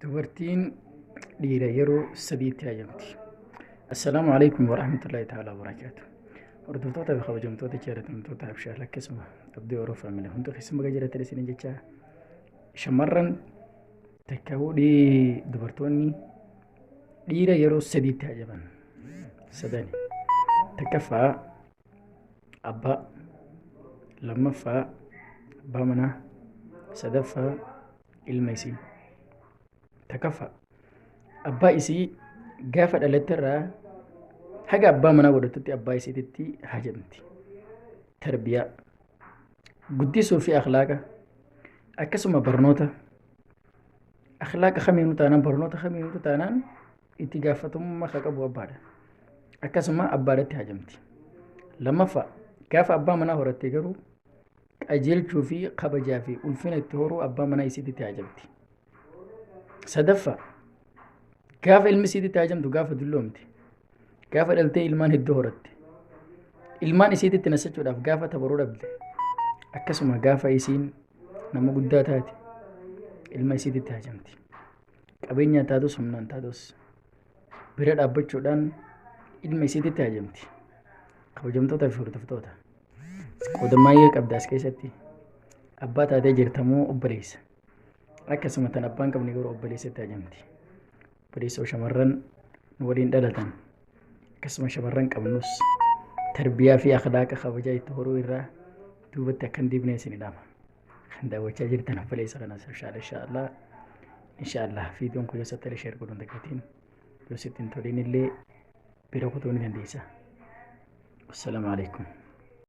dubartiin dhiira yeroo sadiitti haajamti. Assalaamu alaikum warahmatullahi ta'ala wabarakaatu. Hordoftoota fi kabajamtoota jaalatamtoota Habshaal akkasuma abdii Oroo faamilii hundi keessumaa jiraatan isin jecha shamarran takkaawudhii dubartoonni dhiira yeroo sadiitti haajaman sadani takkaffaa abbaa, lammaffaa abbaa manaa, sadaffaa ilma isii. Takkaffaa abbaa isii gaafa dhalatterraa haga abbaa manaa godhatutti abbaa isiititti haajamti. Tarbiyaa, guddisuu fi akhlaaqa akkasuma barnoota. Akhlaaqa kamiinuu taanaan barnoota kamiinuu taanaan itti gaafatamummaa akka qabu abbaadha. Akkasuma abbaadhatti haajamti. Lammaffaa gaafa abbaa manaa horatte garuu qajeelchuu fi kabajaa fi ulfina itti horuu abbaa manaa isiititti haajamti. Sadaffaa gaafa ilmi isiititti haajamtu gaafa dulloomte, gaafa dhaltee ilmaan hedduu horatte, ilmaan isiititti nasachuudhaaf gaafa tabaruu dhabde, akkasuma gaafa isiin nama guddaa taate ilma isiititti haajamti. Qabeenya taatus humnaan taatus bira dhaabbachuudhaan ilma isiititti haajamti. Kabajamtoota fi hordoftoota qoodamaayyee qabdaas keessatti abbaa taatee jirtamoo obboleessa. Akkasuma tan abbaan qabne garuu obboleessatti haajamti. Obboleessa shamarran nu waliin dhalatan akkasuma shamarran qabnus tarbiyaa fi akhlaaqa kabajaa itti horuu irraa duubatti akkan deebinee isin dhaama. Kan daawwachaa jirtan obboleessa kanas inshaallah viidiyoon kun yoo sattale sheer godhuun dagatiin yoo sittiin toliin illee bira kutuu ni dandeessa. Assalaamu alaikum.